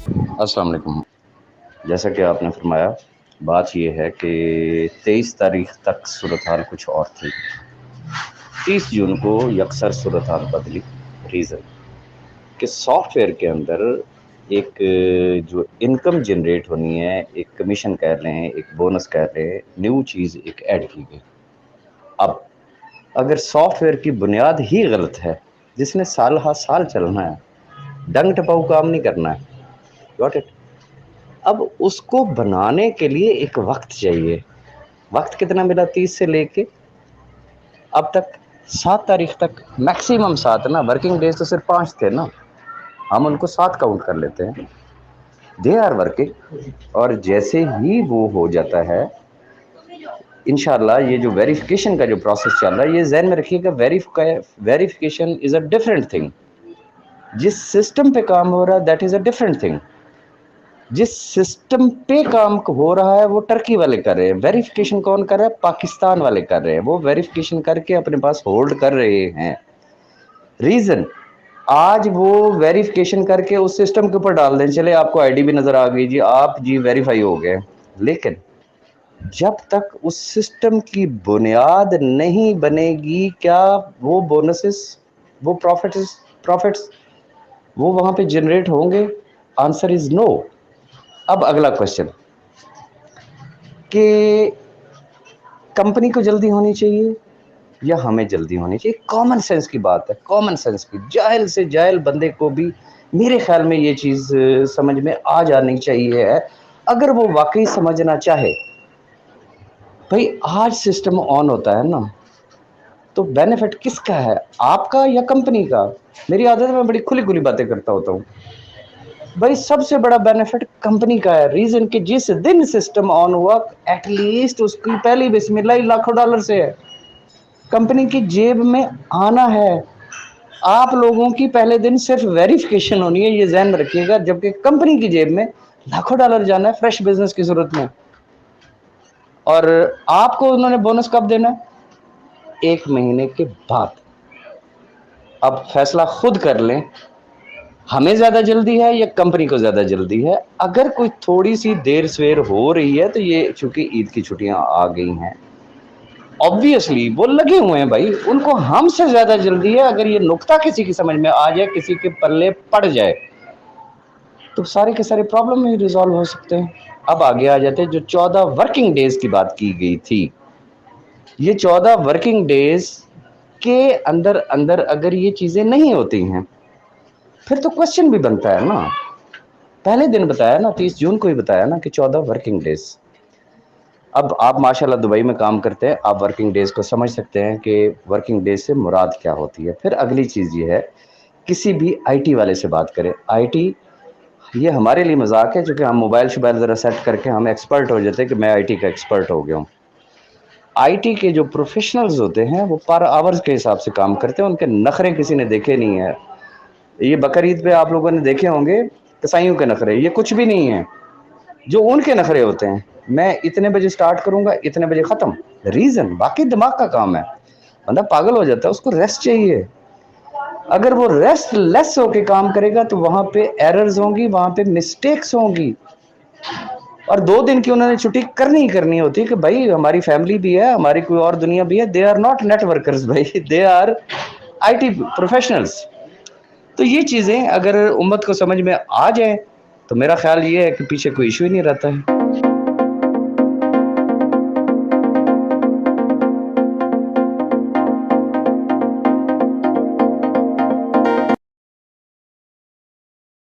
अस्सलाम वालेकुम। जैसा कि आपने फरमाया, बात ये है कि 23 तारीख तक सूरत हाल कुछ और थी। 30 जून को यकसर सूरत हाल बदली। रीज़न कि सॉफ्टवेयर के अंदर एक जो इनकम जनरेट होनी है, एक कमीशन कह रहे हैं, एक बोनस कह रहे हैं, न्यू चीज़ एक ऐड की गई। अब अगर सॉफ्टवेयर की बुनियाद ही गलत है, जिसने साल हा साल चलना है, डंग टपाऊ काम नहीं करना है, गॉट इट। अब उसको बनाने के लिए एक वक्त चाहिए। वक्त कितना मिला? 30 से लेके अब तक 7 तारीख तक, मैक्सिमम 7 ना, वर्किंग डेज तो सिर्फ 5 थे ना, हम उनको 7 काउंट कर लेते हैं। दे आर वर्किंग, और जैसे ही वो हो जाता है, इंशाल्लाह ये जो वेरिफिकेशन का जो प्रोसेस चल रहा है, ये जहन में रखिएगा, verification is a different thing. जिस सिस्टम पे काम हो रहा है that is a different thing. जिस सिस्टम पे काम हो रहा है वो टर्की वाले कर रहे हैं, वेरिफिकेशन कौन कर रहा है? पाकिस्तान वाले कर रहे हैं। वो वेरिफिकेशन करके अपने पास होल्ड कर रहे हैं। रीजन, आज वो वेरिफिकेशन करके उस सिस्टम के ऊपर डाल दें, चले आपको आईडी भी नजर आ गई जी, आप जी वेरीफाई हो गए। लेकिन जब तक उस सिस्टम की बुनियाद नहीं बनेगी, क्या वो बोनसेस, वो प्रॉफिट्स वो वहां पे जनरेट होंगे? Answer is no. अब अगला क्वेश्चन कि कंपनी को जल्दी होनी चाहिए या हमें जल्दी होनी चाहिए? कॉमन सेंस की बात है, कॉमन सेंस की। जाहिल से जाहिल बंदे को भी मेरे ख्याल में ये चीज़ समझ में आ जानी चाहिए है, अगर वो वाकई समझना चाहे। भाई आज सिस्टम ऑन होता है ना, तो बेनिफिट किसका है, आपका या कंपनी का? मेरी आदत है, मैं बड़ी खुली खुली बातें करता होता हूँ। भाई सबसे बड़ा बेनिफिट कंपनी का है। रीजन कि जिस दिन सिस्टम ऑन हुआ, एटलीस्ट उसकी पहली बिस्मिल्लाह लाखों डॉलर से है, कंपनी की जेब में आना है। आप लोगों की पहले दिन सिर्फ वेरिफिकेशन होनी है, ये ध्यान में रखिएगा, जबकि कंपनी की जेब में लाखों डॉलर जाना है फ्रेश बिजनेस की सूरत में। और आपको उन्होंने बोनस कब देना है? 1 महीने के बाद। अब फैसला खुद कर लें, हमें ज्यादा जल्दी है या कंपनी को ज्यादा जल्दी है? अगर कोई थोड़ी सी देर सवेर हो रही है तो ये चूंकि ईद की छुट्टियां आ गई हैं, ऑब्वियसली वो लगे हुए हैं भाई, उनको हमसे ज्यादा जल्दी है। अगर ये नुक्ता किसी की समझ में आ जाए, किसी के पल्ले पड़ जाए, तो सारे के सारे प्रॉब्लम में रिजॉल्व हो सकते हैं। अब आगे आ जाते हैं, जो 14 वर्किंग डेज की बात की गई थी, ये 14 वर्किंग डेज के अंदर अंदर अगर ये चीजें नहीं होती हैं, फिर तो क्वेश्चन भी बनता है ना। पहले दिन बताया ना, 30 जून को ही बताया ना कि 14 वर्किंग डेज। अब आप माशाल्लाह दुबई में काम करते हैं, आप वर्किंग डेज को समझ सकते हैं कि वर्किंग डेज से मुराद क्या होती है। फिर अगली चीज़ ये है, किसी भी आईटी वाले से बात करें, आईटी ये हमारे लिए मजाक है, क्योंकि हम मोबाइल शोबाइल ज़रा सेट करके हम एक्सपर्ट हो जाते हैं कि मैं आईटी का एक्सपर्ट हो गया हूँ। आईटी के जो प्रोफेशनल्स होते हैं वो पर आवर्स के हिसाब से काम करते हैं, उनके नखरे किसी ने देखे नहीं है। ये बकरीद पे आप लोगों ने देखे होंगे कसाईयों के नखरे, ये कुछ भी नहीं है। जो उनके नखरे होते हैं, मैं इतने बजे स्टार्ट करूंगा, इतने बजे खत्म। रीजन बाकी दिमाग का काम है, बंदा पागल हो जाता है, उसको रेस्ट चाहिए। अगर वो रेस्ट लेस होके काम करेगा तो वहां पे एरर्स होंगी, वहां पे मिस्टेक्स होंगी। और 2 दिन की उन्होंने छुट्टी करनी ही करनी होती है कि भाई हमारी फैमिली भी है, हमारी कोई और दुनिया भी है। दे आर नॉट नेटवर्कर्स भाई, दे आर आईटी प्रोफेशनल्स। तो ये चीजें अगर उम्मत को समझ में आ जाए, तो मेरा ख्याल ये है कि पीछे कोई इशू ही नहीं रहता है।